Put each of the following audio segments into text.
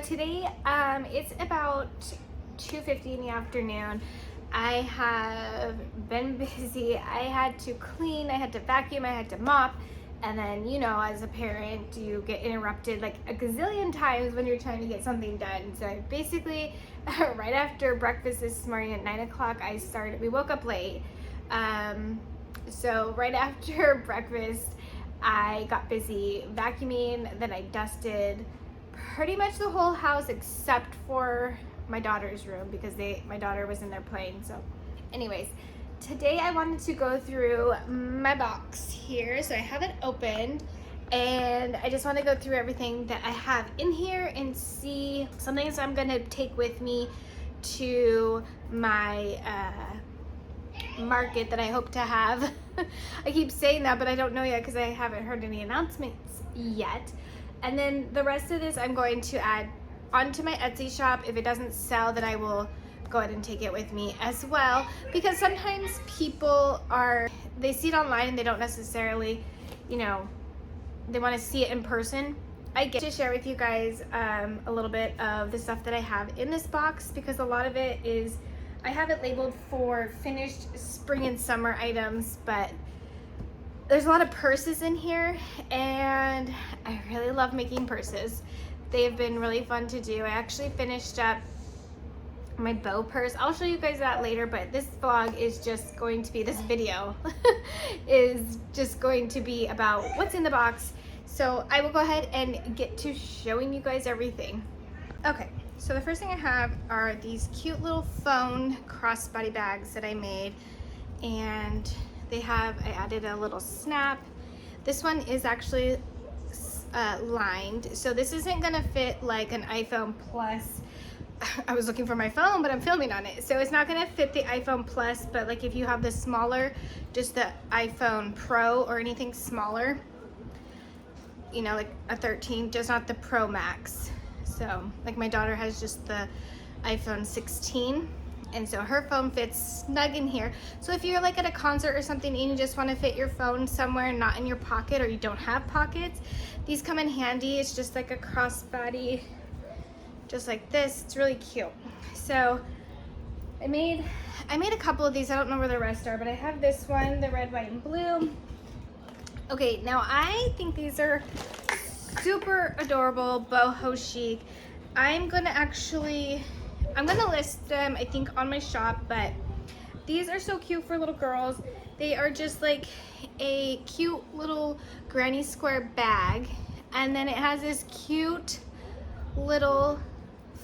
today, it's about 2:50 in the afternoon. I have been busy. I had to clean, I had to vacuum, I had to mop, and then, you know, as a parent, you get interrupted like a gazillion times when you're trying to get something done. So I basically, right after breakfast this morning at 9 o'clock, we woke up late. So right after breakfast, I got busy vacuuming, then I dusted pretty much the whole house except for my daughter's room because my daughter was in there playing. So anyways, today I wanted to go through my box here. So I have it opened and I just want to go through everything that I have in here and see some things I'm going to take with me to my market that I hope to have. I keep saying that, but I don't know yet because I haven't heard any announcements yet. And then the rest of this I'm going to add onto my Etsy shop. If it doesn't sell, then I will go ahead and take it with me as well, because sometimes people they see it online and they don't necessarily, you know, they want to see it in person. I get to share with you guys a little bit of the stuff that I have in this box, because a lot of it is, I have it labeled for finished spring and summer items, but there's a lot of purses in here and I really love making purses. They have been really fun to do. I actually finished up my bow purse. I'll show you guys that later, but this vlog is just going to be, this video is just going to be about what's in the box. So I will go ahead and get to showing you guys everything. Okay, so the first thing I have are these cute little phone crossbody bags that I made, and I added a little snap. This one is actually lined, so this isn't gonna fit like an iPhone Plus. I was looking for my phone, but I'm filming on it, so it's not gonna fit the iPhone Plus, but like if you have the smaller, just the iPhone Pro or anything smaller, you know, like a 13, just not the Pro Max. So like my daughter has just the iPhone 16, and so her phone fits snug in here. So if you're like at a concert or something and you just want to fit your phone somewhere, not in your pocket, or you don't have pockets, these come in handy. It's just like a crossbody, just like this. It's really cute. So I made a couple of these. I don't know where the rest are, but I have this one, the red, white, and blue. Okay, now I think these are super adorable, boho chic. I'm gonna list them, I think, on my shop, but these are so cute for little girls. They are just like a cute little granny square bag, and then it has this cute little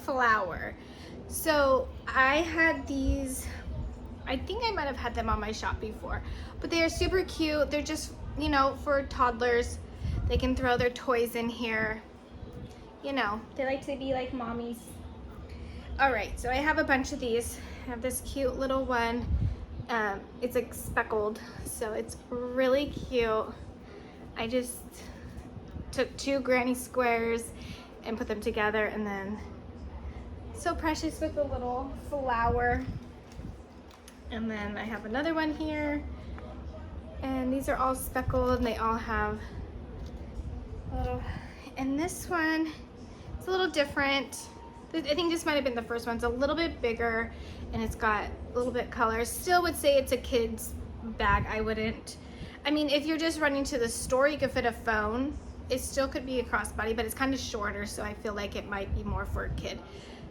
flower. So I had these, I think I might have had them on my shop before, but they are super cute. They're just, you know, for toddlers. They can throw their toys in here. You know, they like to be like mommies. All right, so I have a bunch of these. I have this cute little one. It's like speckled, so it's really cute. I just took two granny squares and put them together, and then so precious with a little flower. And then I have another one here, and these are all speckled, and they all have a little, and this one, it's a little different. I think this might have been the first one. It's a little bit bigger and it's got a little bit color. Still would say it's a kid's bag. I wouldn't, I mean, if you're just running to the store, you could fit a phone. It still could be a crossbody, but it's kind of shorter, so I feel like it might be more for a kid.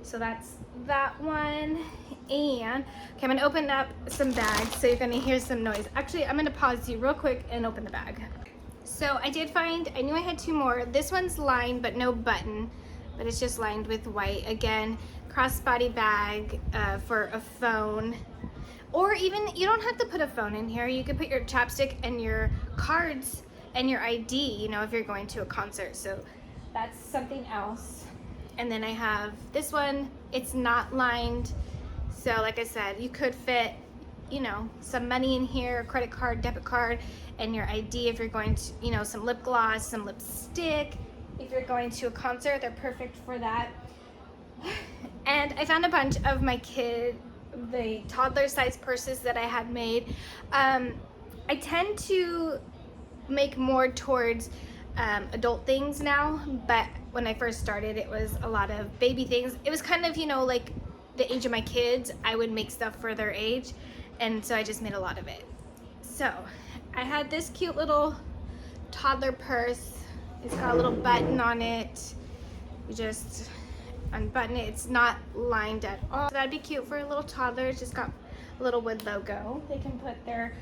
So that's that one. And okay, I'm gonna open up some bags, so you're gonna hear some noise. Actually, I'm gonna pause you real quick and open the bag. So I did find, I knew I had two more. This one's lined but no button, but it's just lined with white. Again, crossbody bag for a phone, or even, you don't have to put a phone in here. You could put your chapstick and your cards and your ID, you know, if you're going to a concert. So that's something else. And then I have this one. It's not lined, so like I said, you could fit, you know, some money in here, credit card, debit card, and your ID if you're going to, you know, some lip gloss, some lipstick. If you're going to a concert, they're perfect for that. And I found a bunch of the toddler size purses that I had made. I tend to make more towards adult things now, but when I first started, it was a lot of baby things. It was kind of, you know, like the age of my kids. I would make stuff for their age, and so I just made a lot of it. So I had this cute little toddler purse. It's got a little button on it. You just unbutton it. It's not lined at all. So that'd be cute for a little toddler. It's just got a little wood logo. They can put their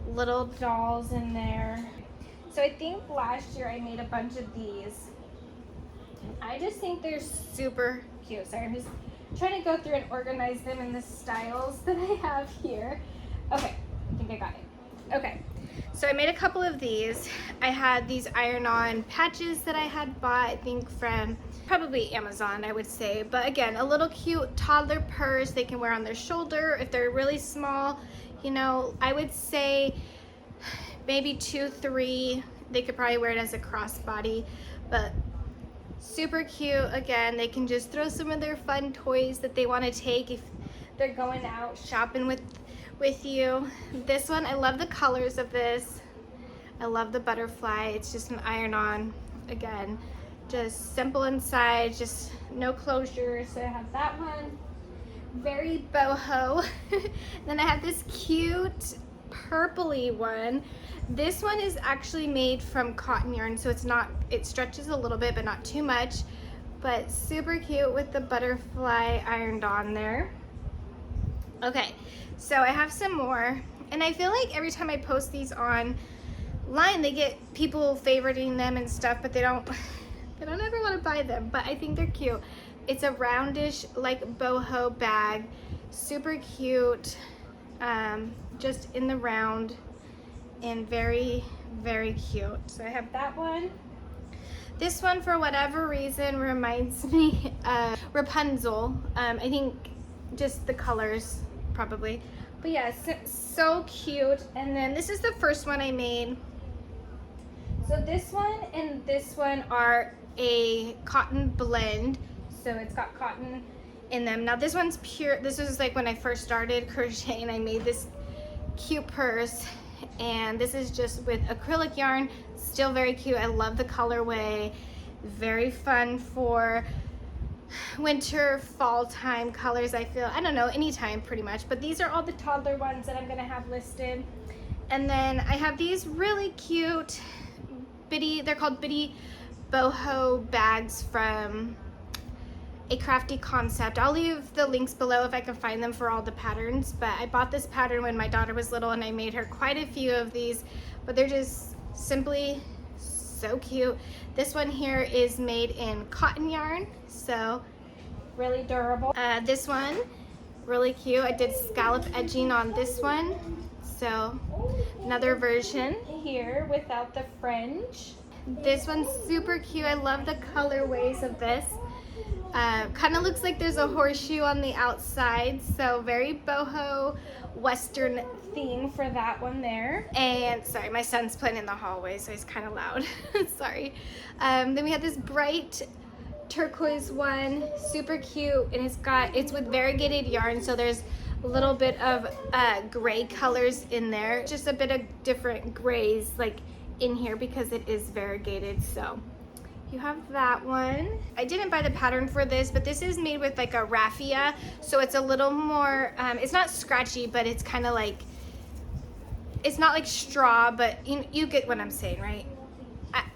little dolls in there. So I think last year I made a bunch of these. I just think they're super cute. Sorry, I'm just trying to go through and organize them in the styles that I have here. Okay, I think I got it. Okay, so I made a couple of these. I had these iron-on patches that I had bought, I think from probably Amazon, I would say. But again, a little cute toddler purse they can wear on their shoulder. If they're really small, you know, I would say maybe 2, 3. They could probably wear it as a crossbody, but super cute. Again, they can just throw some of their fun toys that they want to take if they're going out shopping with you. This one, I love the colors of this. I love the butterfly. It's just an iron-on. Again, just simple inside, just no closure. So I have that one, very boho. Then I have this cute purpley one. This one is actually made from cotton yarn, so it stretches a little bit but not too much, but super cute with the butterfly ironed on there. Okay, so I have some more, and I feel like every time I post these online, they get people favoriting them and stuff, but they don't ever want to buy them, but I think they're cute. It's a roundish like boho bag, super cute, just in the round, and very, very cute. So I have that one. This one, for whatever reason, reminds me of Rapunzel. I think just the colors probably, but yeah, so cute. And then this is the first one I made. So this one and this one are a cotton blend, so it's got cotton in them. Now this one's pure. This was like when I first started crocheting. I made this cute purse, and this is just with acrylic yarn. Still very cute. I love the colorway. Very fun for winter, fall time colors. I feel, I don't know, anytime pretty much, but these are all the toddler ones that I'm gonna have listed. And then I have these really cute bitty, they're called bitty boho bags from A Crafty Concept. I'll leave the links below if I can find them for all the patterns, but I bought this pattern when my daughter was little and I made her quite a few of these, but they're just simply so cute. This one here is made in cotton yarn, so really durable. This one, really cute. I did scallop edging on this one, so another version here without the fringe. This one's super cute. I love the colorways of this. Kind of looks like there's a horseshoe on the outside, so very boho western theme for that one there. And sorry, my son's playing in the hallway, so he's kind of loud. Sorry. Then we have this bright turquoise one, super cute, and it's with variegated yarn, so there's a little bit of gray colors in there, just a bit of different grays like in here because it is variegated. So you have that one. I didn't buy the pattern for this, but this is made with like a raffia, so it's a little more, it's not scratchy, but it's kind of like, it's not like straw, but you get what I'm saying, right?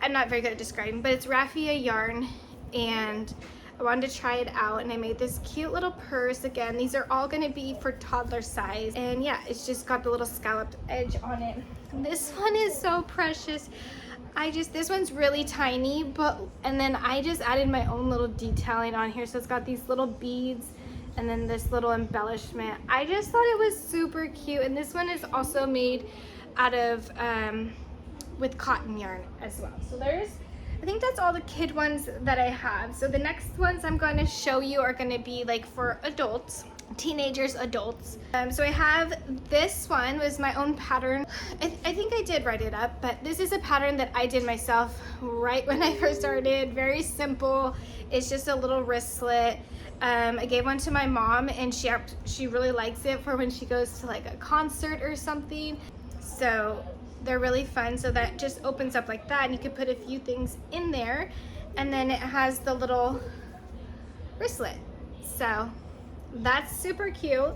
I'm not very good at describing, but it's raffia yarn, and I wanted to try it out, and I made this cute little purse. Again, these are all gonna be for toddler size, and yeah, it's just got the little scalloped edge on it. This one is so precious. This one's really tiny, and then I just added my own little detailing on here, so it's got these little beads and then this little embellishment. I just thought it was super cute, and this one is also made out of with cotton yarn as well. So I think that's all the kid ones that I have. So the next ones I'm going to show you are going to be like for adults, teenagers, adults. So I have this one, was my own pattern. I think I did write it up, but this is a pattern that I did myself right when I first started. Very simple. It's just a little wristlet. I gave one to my mom, and she really likes it for when she goes to like a concert or something. So they're really fun. So that just opens up like that, and you could put a few things in there. and then it has the little wristlet. So that's super cute.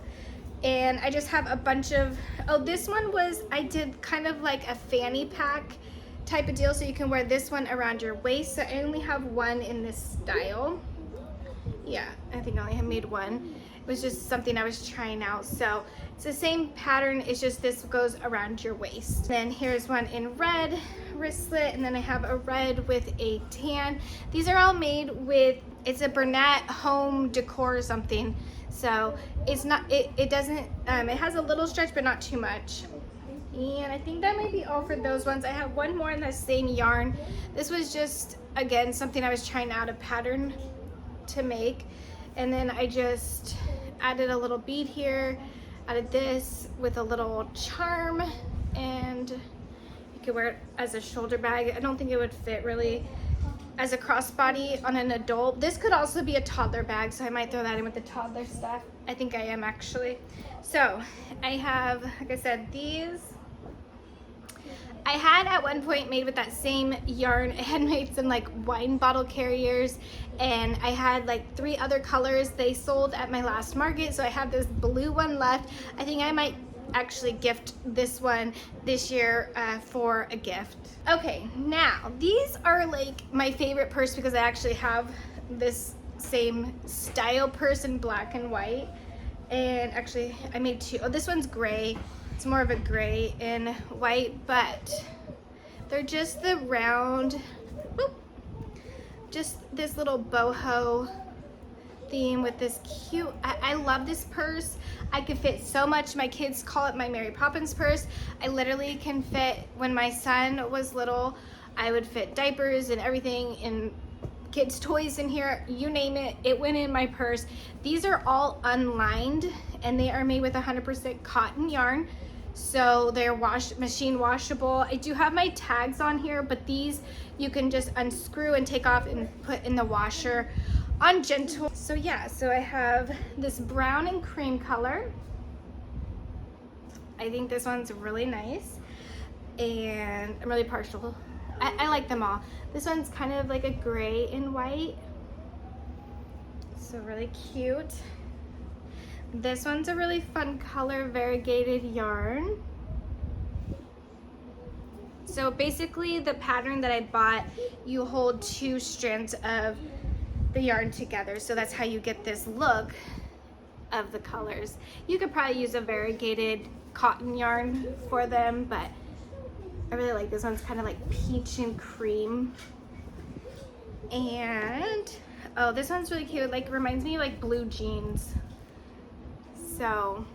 And I just have a bunch of, oh, this one was, I did kind of like a fanny pack type of deal, so you can wear this one around your waist. So I only have one in this style. Yeah, I think I only have made one. It was just something I was trying out. So it's the same pattern, it's just this goes around your waist. Then here's one in red wristlet, and then I have a red with a tan. These are all made with, it's a Bernat home decor or something. So it's not, it doesn't, it has a little stretch, but not too much. And I think that might be all for those ones. I have one more in the same yarn. This was just, again, something I was trying out a pattern to make. And then I just added a little bead here, added this with a little charm, and you could wear it as a shoulder bag. I don't think it would fit really as a crossbody on an adult. This could also be a toddler bag, so I might throw that in with the toddler stuff. I think I am actually. So I have, like I said, these. I had at one point made with that same yarn, I had made some like wine bottle carriers, and I had like 3 other colors. They sold at my last market, so I have this blue one left. I think I might actually gift this one this year for a gift. Okay, now these are like my favorite purse because I actually have this same style purse in black and white. And actually I made 2. Oh, this one's gray. It's more of a gray and white, but they're just the round, whoop, just this little boho theme with this cute, I love this purse. I could fit so much. My kids call it my Mary Poppins purse. I literally can fit, when my son was little, I would fit diapers and everything and kids' toys in here, you name it, it went in my purse. These are all unlined and they are made with 100% cotton yarn. So they're machine washable. I do have my tags on here, but these you can just unscrew and take off and put in the washer on gentle. So yeah, so I have this brown and cream color. I think this one's really nice, and I'm really partial. I like them all. This one's kind of like a gray and white, so really cute. This one's a really fun color, variegated yarn. So basically the pattern that I bought, you hold 2 strands of the yarn together, so that's how you get this look of the colors. You could probably use a variegated cotton yarn for them, but I really like this one's kind of like peach and cream. And oh, this one's really cute, like reminds me of like blue jeans. So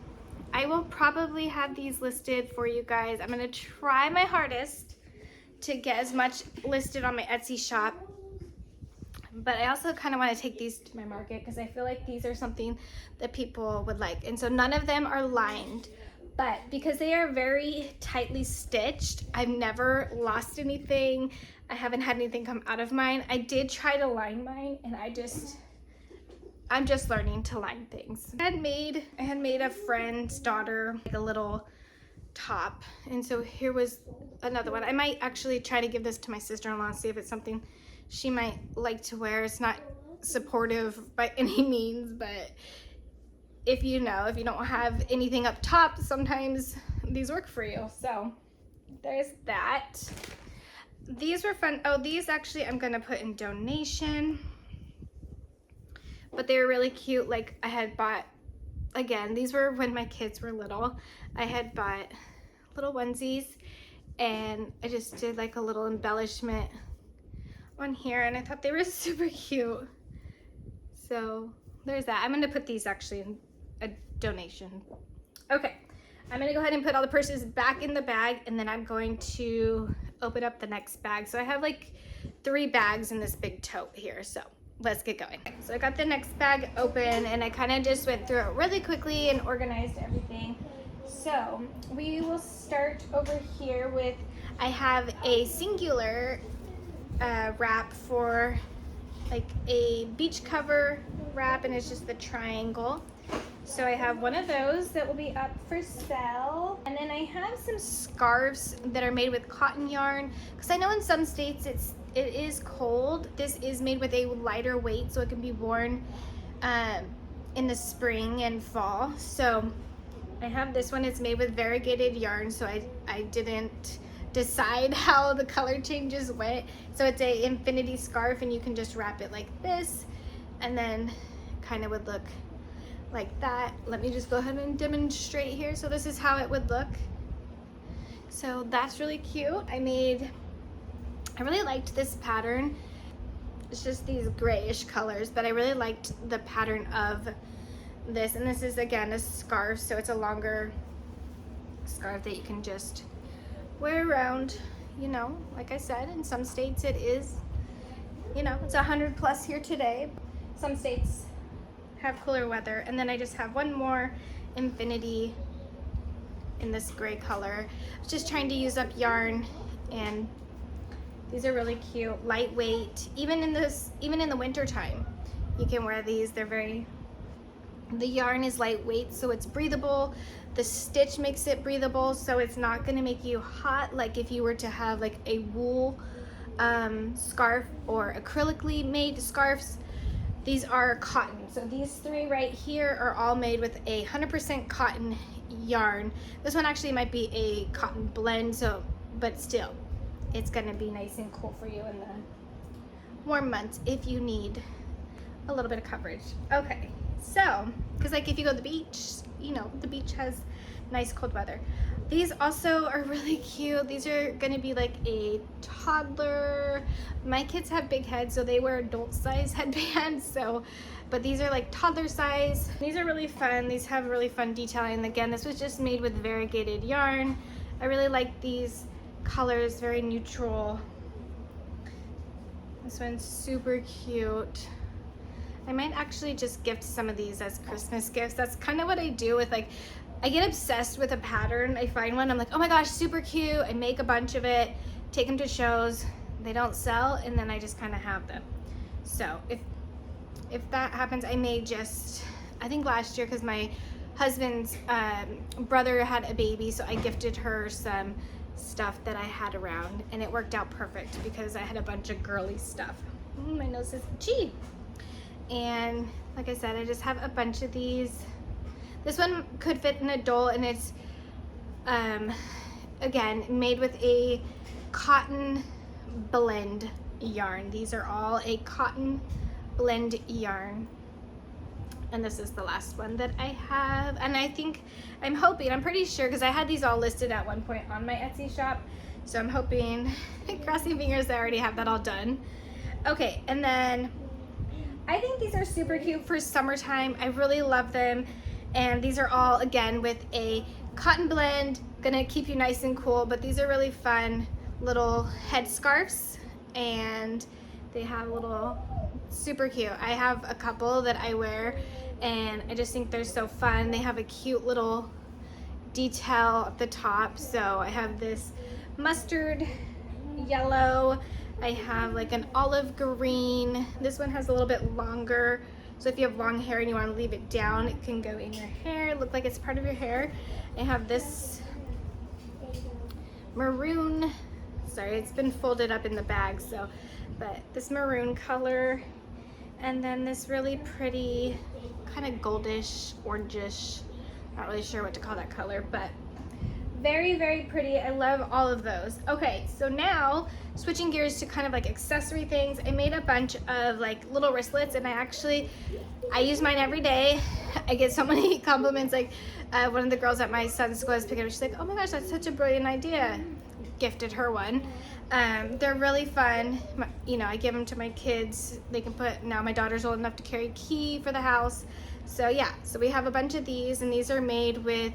I will probably have these listed for you guys. I'm gonna try my hardest to get as much listed on my Etsy shop, but I also kind of want to take these to my market because I feel like these are something that people would like. And so none of them are lined, but because they are very tightly stitched, I've never lost anything. I haven't had anything come out of mine. I did try to line mine, and I'm just learning to line things. I had made a friend's daughter like a little top, and so here was another one. I might actually try to give this to my sister-in-law and see if it's something she might like to wear. It's not supportive by any means, but if you don't have anything up top, sometimes these work for you. So there's that. These were fun. Oh, these actually I'm gonna put in donation, but they were really cute. Like I had bought, again, these were when my kids were little. I had bought little onesies, and I just did like a little embellishment on here, and I thought they were super cute. So there's that. I'm gonna put these actually in a donation. Okay, I'm gonna go ahead and put all the purses back in the bag, and then I'm going to open up the next bag. So I have like 3 bags in this big tote here, so let's get going. So I got the next bag open, and I kind of just went through it really quickly and organized everything. So we will start over here with, I have a singular wrap for like a beach cover wrap, and it's just the triangle. So I have one of those that will be up for sale. And then I have some scarves that are made with cotton yarn, because I know in some states it is cold. This is made with a lighter weight, so it can be worn in the spring and fall. So I have this one. It's made with variegated yarn, so I didn't decide how the color changes went. So it's a infinity scarf, and you can just wrap it like this, and then kind of would look like that. Let me just go ahead and demonstrate here. So this is how it would look. So that's really cute. I really liked this pattern. It's just these grayish colors, but I really liked the pattern of this. And this is, again, a scarf, so it's a longer scarf that you can just wear around, you know, like I said. In some states it is, you know, it's 100 plus here today. Some states have cooler weather. And then I just have one more infinity in this gray color. I was just trying to use up yarn, and these are really cute, lightweight. Even in the winter time, you can wear these. The yarn is lightweight, so it's breathable. The stitch makes it breathable, so it's not gonna make you hot like if you were to have like a wool scarf or acrylically made scarves. These are cotton. So these three right here are all made with 100% cotton yarn. This one actually might be a cotton blend, so, but still, it's gonna be nice and cool for you in the warm months if you need a little bit of coverage. Okay, so, because like if you go to the beach, you know, the beach has nice cold weather. These also are really cute. These are gonna be like a toddler. My kids have big heads, so they wear adult size headbands, so, but these are like toddler size. These are really fun. These have really fun detailing. And again, this was just made with variegated yarn. I really like these colors, very neutral. This one's super cute. I might actually just gift some of these as Christmas gifts. That's kind of what I do with, like, I get obsessed with a pattern. I find one, I'm like, oh my gosh, super cute. I make a bunch of it, take them to shows. They don't sell, and then I just kind of have them. So if that happens, I may just, I think last year, because my husband's brother had a baby, so I gifted her some stuff that I had around, and it worked out perfect because I had a bunch of girly stuff. My nose is itchy. And like I said, I just have a bunch of these. This one could fit an adult, and it's again made with a cotton blend yarn. These are all a cotton blend yarn, and this is the last one that I have. And I think, I'm hoping, I'm pretty sure, because I had these all listed at one point on my Etsy shop, so I'm hoping, crossing fingers, I already have that all done. Okay, and then I think these are super cute for summertime. I really love them. And these are all, again, with a cotton blend, gonna keep you nice and cool, but these are really fun little head scarves, and they have a little, super cute. I have a couple that I wear, and I just think they're so fun. They have a cute little detail at the top. So I have this mustard yellow, I have like an olive green. This one has a little bit longer, so if you have long hair and you want to leave it down, it can go in your hair, look like it's part of your hair. I have this maroon, sorry, it's been folded up in the bag, so, but this maroon color, and then this really pretty kind of goldish, orangish, not really sure what to call that color, but very, very pretty. I love all of those. Okay, so now switching gears to kind of like accessory things. I made a bunch of like little wristlets, and I use mine every day. I get so many compliments. Like one of the girls at my son's school was picking up, she's like, oh my gosh, that's such a brilliant idea. Gifted her one. They're really fun. You know, I give them to my kids. They can put, now my daughter's old enough to carry a key for the house. So yeah, so we have a bunch of these, and these are made with,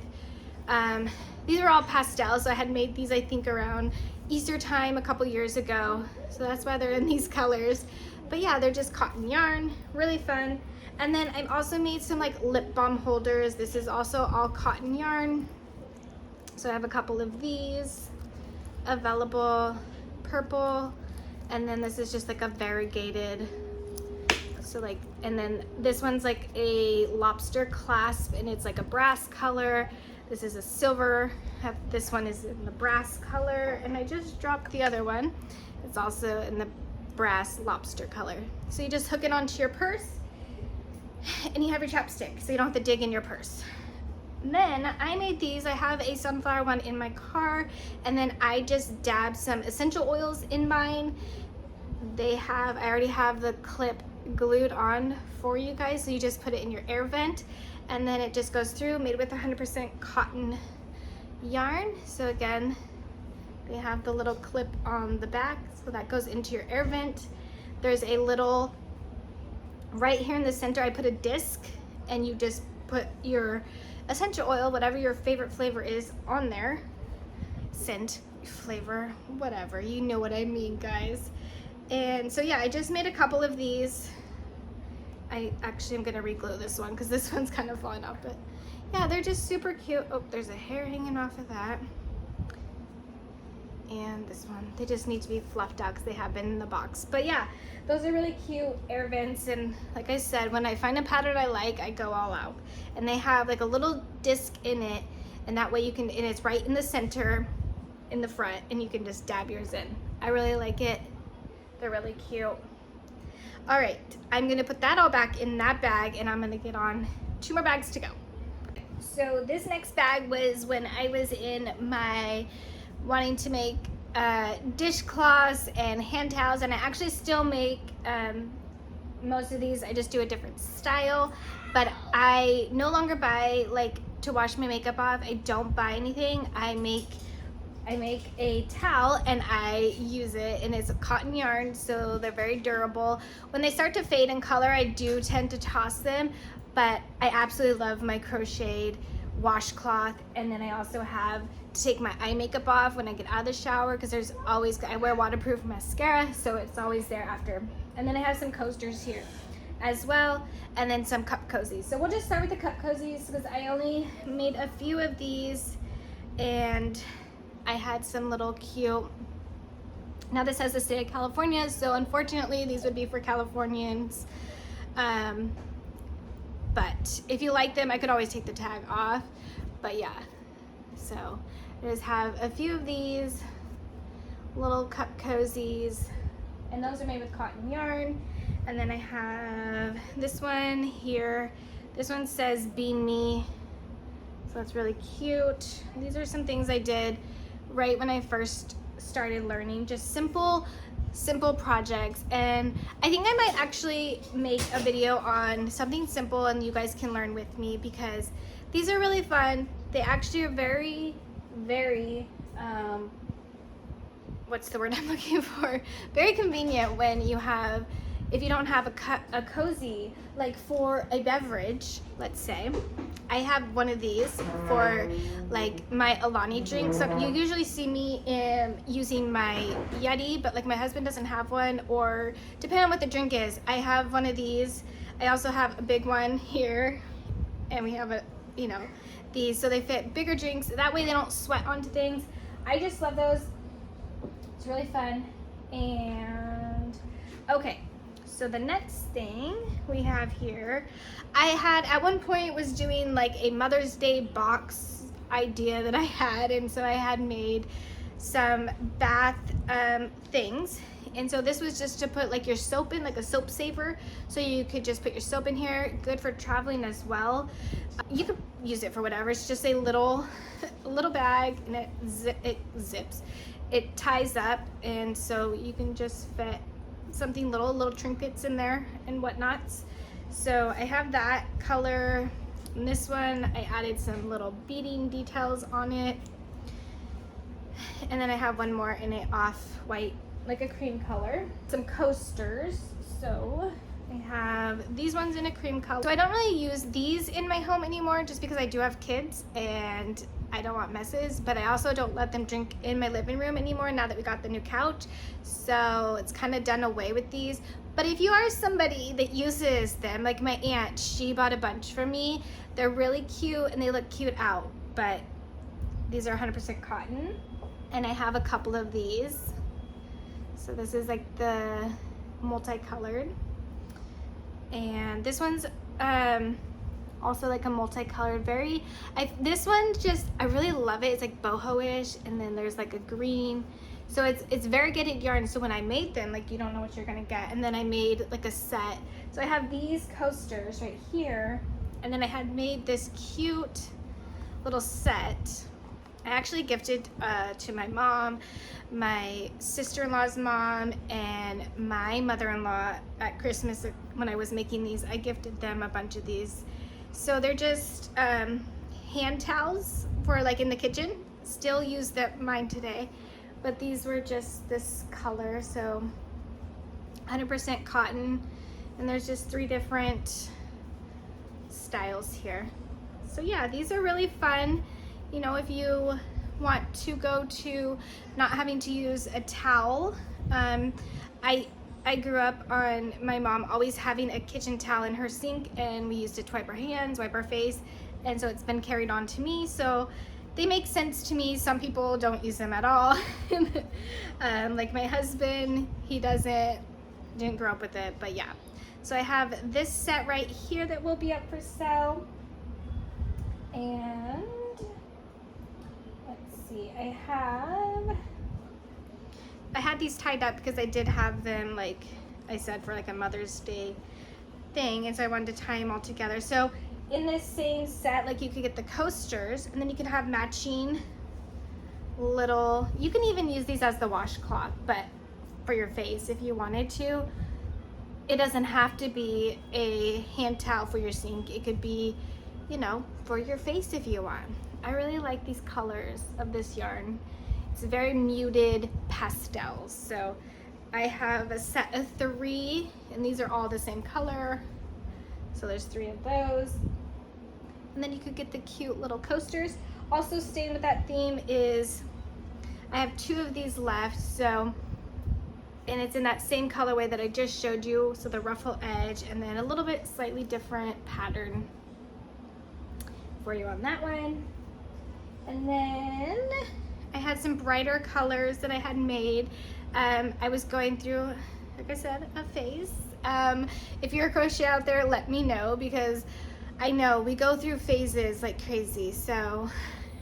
these are all pastels. So I had made these, I think, around Easter time a couple years ago. So that's why they're in these colors. But yeah, they're just cotton yarn, really fun. And then I've also made some like lip balm holders. This is also all cotton yarn. So I have a couple of these available, purple, and then this is just like a variegated, so like, and then this one's like a lobster clasp, and it's like a brass color. This is a silver, this one is in the brass color, and I just dropped the other one. It's also in the brass lobster color. So you just hook it onto your purse and you have your chapstick, so you don't have to dig in your purse. And then I made these. I have a sunflower one in my car, and then I just dabbed some essential oils in mine. I already have the clip glued on for you guys, so you just put it in your air vent, and then it just goes through, made with 100% cotton yarn. So again, they have the little clip on the back, so that goes into your air vent. There's a little, right here in the center, I put a disc, and you just put your essential oil, whatever your favorite flavor is, on there. Scent, flavor, whatever, you know what I mean, guys. And so yeah, I just made a couple of these. I actually am gonna re-glue this one because this one's kind of falling off, but yeah, they're just super cute. Oh, there's a hair hanging off of that. And this one, they just need to be fluffed out because they have been in the box. But yeah, those are really cute air vents, and like I said, when I find a pattern I like, I go all out. And they have like a little disc in it, and that way you can, and it's right in the center in the front, and you can just dab yours in. I really like it. They're really cute. All right, I'm gonna put that all back in that bag, and I'm gonna get on 2 more bags to go. So this next bag was when I was in my wanting to make dishcloths and hand towels, and I actually still make most of these. I just do a different style, but I no longer buy, like, to wash my makeup off. I don't buy anything. I make a towel and I use it, and it's a cotton yarn, so they're very durable. When they start to fade in color, I do tend to toss them, but I absolutely love my crocheted washcloth. And then I also have to take my eye makeup off when I get out of the shower, because there's always, I wear waterproof mascara, so it's always there after. And then I have some coasters here as well, and then some cup cozies. So we'll just start with the cup cozies because I only made a few of these, and I had some little cute, now this has the state of California, so unfortunately these would be for Californians. But if you like them, I could always take the tag off. But yeah, so I just have a few of these little cup cozies, and those are made with cotton yarn. And then I have this one here. This one says Bean Me, so that's really cute. These are some things I did right when I first started learning, just simple projects. And I think I might actually make a video on something simple and you guys can learn with me, because these are really fun. They actually are very, very, what's the word I'm looking for? Very convenient when you have, if you don't have a cozy, like for a beverage, let's say. I have one of these for like my Alani drink. So you usually see me using my Yeti, but like my husband doesn't have one, or depending on what the drink is, I have one of these. I also have a big one here, and we have these, so they fit bigger drinks. That way they don't sweat onto things. I just love those. It's really fun. And okay. So the next thing we have here, I had at one point was doing like a Mother's Day box idea that I had, and so I had made some bath things. And so this was just to put like your soap in, like a soap saver, so you could just put your soap in here. Good for traveling as well. You could use it for whatever. It's just a little bag, and it zips. It ties up, and so you can just fit something little trinkets in there and whatnots. So I have that color. And this one, I added some little beading details on it. And then I have one more in it off-white, like a cream color. Some coasters. So I have these ones in a cream color. So I don't really use these in my home anymore, just because I do have kids and I don't want messes, but I also don't let them drink in my living room anymore now that we got the new couch. So it's kind of done away with these. But if you are somebody that uses them, like my aunt, she bought a bunch for me. They're really cute and they look cute out, but these are 100% cotton. And I have a couple of these. So this is like the multicolored. And this one's also like a multicolored, this one just, I really love it. It's like boho-ish, and then there's like a green So it's variegated yarn, so when I made them, like, you don't know what you're gonna get. And then I made like a set. So I have these coasters right here, and then I had made this cute little set. I actually gifted to my mom, my sister-in-law's mom, and my mother-in-law at Christmas. When I was making these, I gifted them a bunch of these. So they're just hand towels for like in the kitchen. Still use mine today, but these were just this color, so 100% cotton, and there's just 3 different styles here. So yeah, these are really fun. You know, if you want to go to not having to use a towel, I grew up on my mom always having a kitchen towel in her sink, and we used it to wipe our hands, wipe our face, and so it's been carried on to me. So they make sense to me. Some people don't use them at all. Like my husband, he didn't grow up with it, but yeah. So I have this set right here that will be up for sale. And let's see, I had these tied up because I did have them, like I said, for like a Mother's Day thing, and so I wanted to tie them all together. So in this same set, like, you could get the coasters, and then you can have matching little, you can even use these as the washcloth, but for your face if you wanted to. It doesn't have to be a hand towel for your sink. It could be, you know, for your face if you want. I really like these colors of this yarn. It's very muted pastels. So I have a set of 3, and these are all the same color. So there's 3 of those. And then you could get the cute little coasters. Also staying with that theme is I have 2 of these left. So, and it's in that same colorway that I just showed you. So the ruffle edge, and then a little bit slightly different pattern for you on that one. And then I had some brighter colors that I had made. I was going through, like I said, a phase. If you're a crochet out there, let me know, because I know we go through phases like crazy. So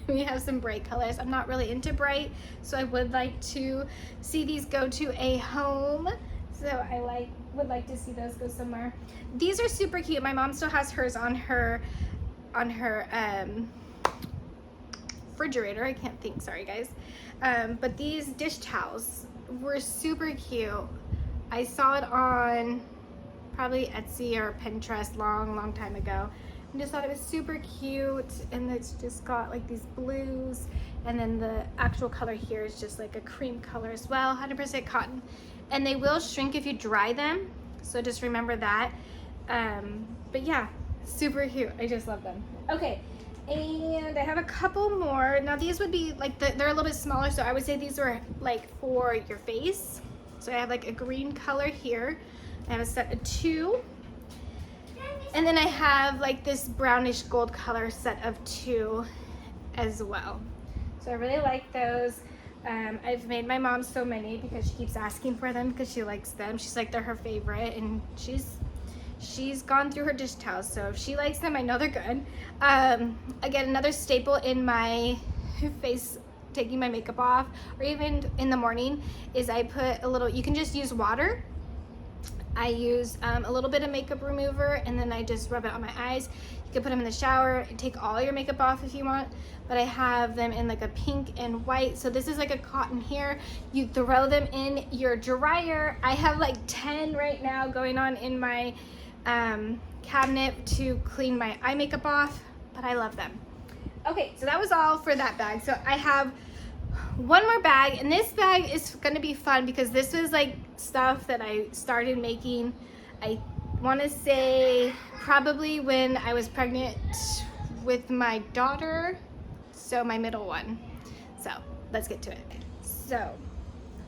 we have some bright colors. I'm not really into bright, so I would like to see these go to a home. So I would like to see those go somewhere. These are super cute. My mom still has hers on her refrigerator. I can't think, sorry guys. But these dish towels were super cute. I saw it on probably Etsy or Pinterest long time ago, and just thought it was super cute. And it's just got like these blues, and then the actual color here is just like a cream color as well, 100% cotton. And they will shrink if you dry them, so just remember that. But yeah, super cute. I just love them. Okay, and I have a couple more. Now these would be like, they're a little bit smaller, so I would say these were like for your face. So I have like a green color here. I have a set of 2. And then I have like this brownish gold color set of 2 as well. So I really like those. I've made my mom so many because she keeps asking for them because she likes them. She's like, they're her favorite, and she's gone through her dish towels, so if she likes them, I know they're good. Again, another staple in my face, taking my makeup off, or even in the morning, is I put a little, you can just use water. I use a little bit of makeup remover, and then I just rub it on my eyes. You can put them in the shower and take all your makeup off if you want, but I have them in like a pink and white. So this is like a cotton here. You throw them in your dryer. I have like 10 right now going on in my cabinet to clean my eye makeup off, but I love them. Okay, so that was all for that bag. So I have one more bag, and this bag is gonna be fun because this was like stuff that I started making, I want to say probably when I was pregnant with my daughter, so my middle one. So let's get to it. So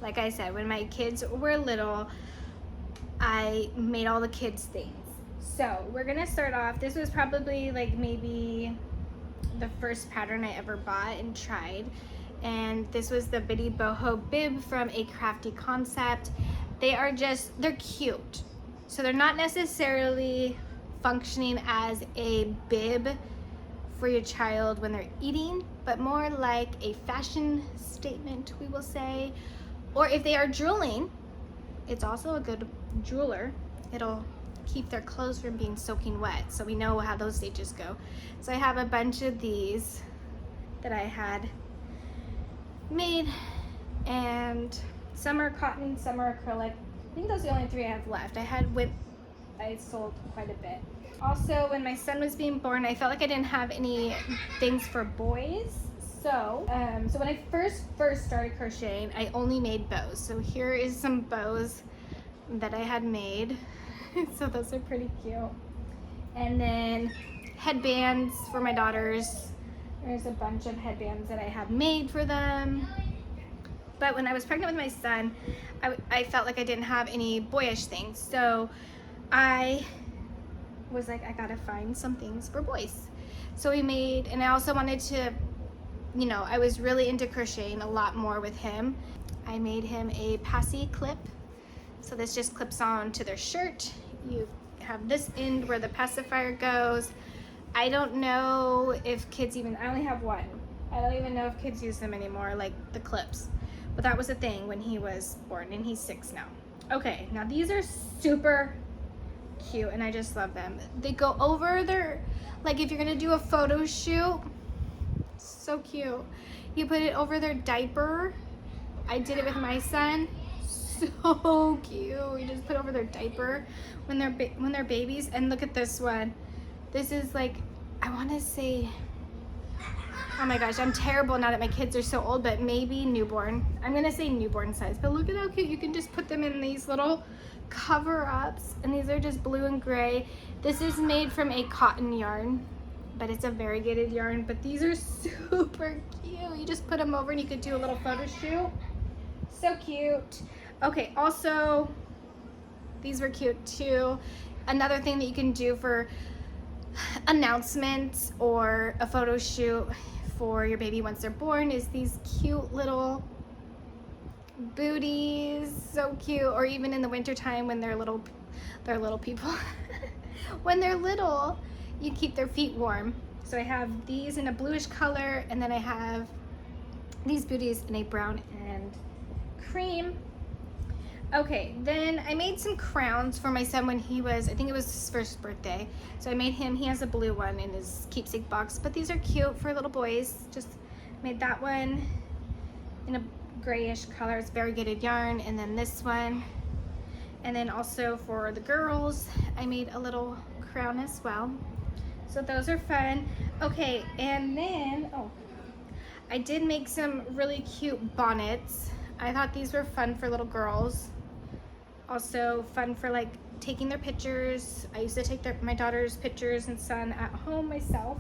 like I said, when my kids were little, I made all the kids things. So we're gonna start off, this was probably like maybe the first pattern I ever bought and tried, and this was the Bitty Boho Bib from A Crafty Concept. They're cute. So they're not necessarily functioning as a bib for your child when they're eating, but more like a fashion statement, we will say, Or if they are drooling, it's also a good drooler. It'll keep their clothes from being soaking wet, so we know how those stages go. So I have a bunch of these that I had made, and some are cotton, some are acrylic. I think those are the only 3 I have left. I sold quite a bit. Also, when my son was being born, I felt like I didn't have any things for boys. So when I first started crocheting, I only made bows. So here is some bows that I had made. So those are pretty cute. And then headbands for my daughters. There's a bunch of headbands that I have made for them. But when I was pregnant with my son, I felt like I didn't have any boyish things. So I was like, I gotta find some things for boys. So we made, and I also wanted to, you know, I was really into crocheting a lot more with him. I made him a passy clip. So this just clips on to their shirt. You have this end where the pacifier goes. I don't know if kids even, I only have one. I don't even know if kids use them anymore, like the clips. But that was a thing when he was born, and he's 6 now. Okay, now these are super cute, and I just love them. They go over their, like if you're gonna do a photo shoot, so cute. You put it over their diaper. I did it with my son. So cute. You just put over their diaper when they're babies. And look at this one. This is like, I want to say, oh my gosh, I'm terrible now that my kids are so old, but maybe newborn. I'm gonna say newborn size, but look at how cute. You can just put them in these little cover-ups, and these are just blue and gray. This is made from a cotton yarn, but it's a variegated yarn, but these are super cute. You just put them over and you could do a little photo shoot. So cute. Okay, also, these were cute too. Another thing that you can do for announcements or a photo shoot for your baby once they're born is these cute little booties. So cute. Or even in the winter time when they're little people. When they're little, you keep their feet warm. So I have these in a bluish color, and then I have these booties in a brown and cream. Okay, then I made some crowns for my son when he was, I think it was his first birthday. So I made him, he has a blue one in his keepsake box, but these are cute for little boys. Just made that one in a grayish color. It's variegated yarn. And then this one. And then also for the girls, I made a little crown as well. So those are fun. Okay, and then, oh, I did make some really cute bonnets. I thought these were fun for little girls. Also fun for like taking their pictures. I used to take my daughter's pictures and son at home myself.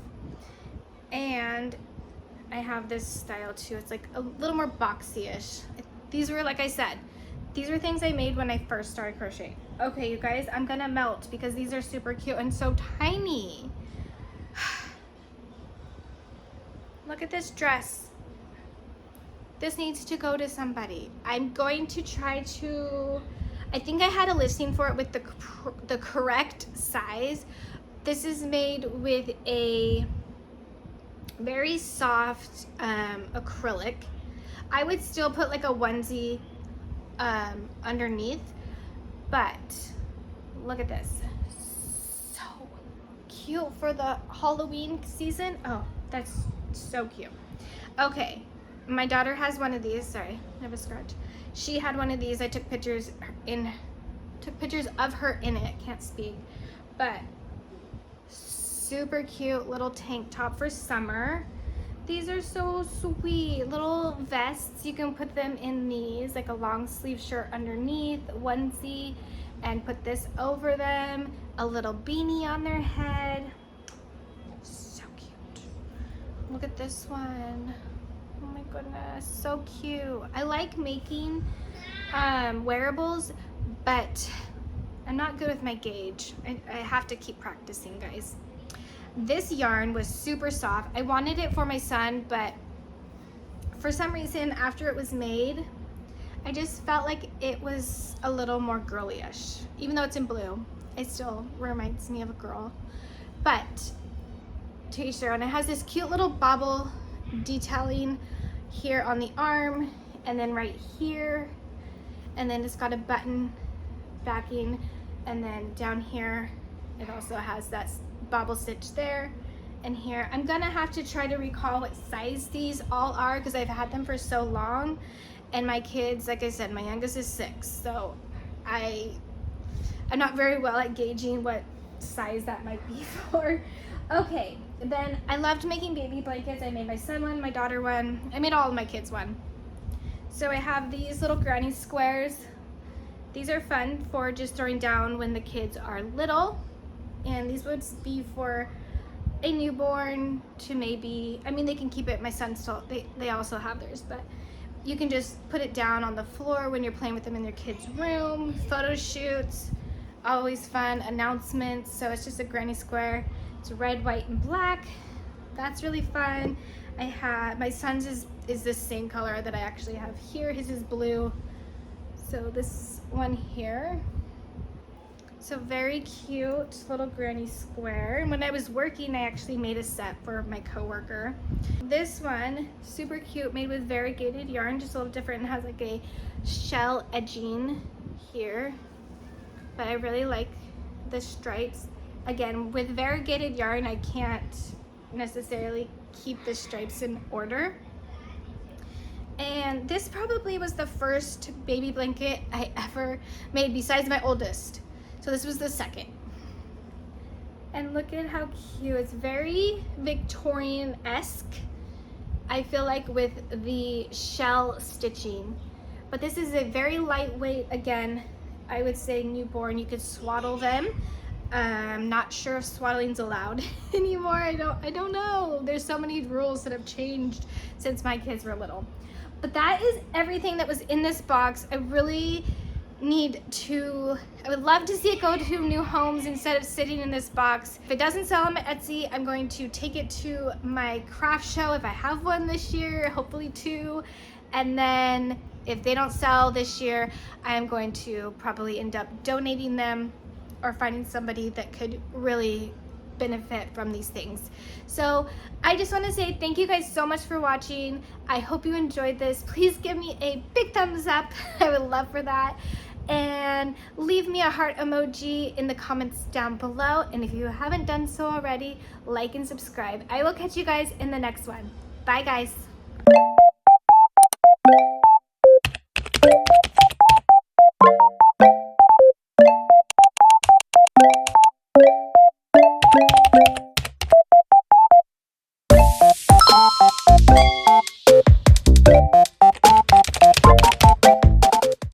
And I have this style too. It's like a little more boxy-ish. These were, like I said, these were things I made when I first started crocheting. Okay, you guys, I'm gonna melt because these are super cute and so tiny. Look at this dress. This needs to go to somebody. I'm going to try to, I think I had a listing for it with the correct size. This is made with a very soft acrylic. I would still put like a onesie underneath, but look at this. So cute for the Halloween season. Oh, that's so cute. Okay. My daughter has one of these. Sorry, I have a scratch. She had one of these. I took pictures of her in it. Can't speak, but super cute little tank top for summer. These are so sweet. Little vests. You can put them in these, like a long sleeve shirt underneath, onesie, and put this over them. A little beanie on their head. So cute. Look at this one. Oh my goodness, so cute. I like making wearables, but I'm not good with my gauge. I have to keep practicing, guys. This yarn was super soft. I wanted it for my son, but for some reason, after it was made, I just felt like it was a little more girly-ish. Even though it's in blue, it still reminds me of a girl. But to each their own. It has this cute little bobble detailing here on the arm, and then right here and then it's got a button backing, and then down here it also has that bobble stitch there. And here, I'm gonna have to try to recall what size these all are because I've had them for so long. And my kids, like I said, my youngest is 6, so I'm not very well at gauging what size that might be for. Okay, then I loved making baby blankets. I made my son one, my daughter one. I made all of my kids one. So I have these little granny squares. These are fun for just throwing down when the kids are little. And these would be for a newborn to maybe, I mean, they can keep it, my son still, they also have theirs, but you can just put it down on the floor when you're playing with them in their kids' room. Photo shoots, always fun. Announcements, so it's just a granny square. It's red, white, and black. That's really fun. I have, my son's is the same color that I actually have here. His is blue. So this one here. So very cute little granny square. And when I was working, I actually made a set for my coworker. This one, super cute, made with variegated yarn, just a little different. It has like a shell edging here, but I really like the stripes. Again, with variegated yarn, I can't necessarily keep the stripes in order. And this probably was the first baby blanket I ever made besides my oldest. So this was the second. And look at how cute. It's very Victorian-esque, I feel like, with the shell stitching. But this is a very lightweight, again, I would say newborn. You could swaddle them. I'm not sure if swaddling's allowed anymore. I don't know. There's so many rules that have changed since my kids were little. But that is everything that was in this box. I really I would love to see it go to new homes instead of sitting in this box. If it doesn't sell on Etsy, I'm going to take it to my craft show if I have one this year, hopefully 2. And then if they don't sell this year, I'm going to probably end up donating them or finding somebody that could really benefit from these things. So I just want to say thank you guys so much for watching. I hope you enjoyed this. Please give me a big thumbs up. I would love for that. And leave me a heart emoji in the comments down below. And if you haven't done so already, like and subscribe. I will catch you guys in the next one. Bye guys.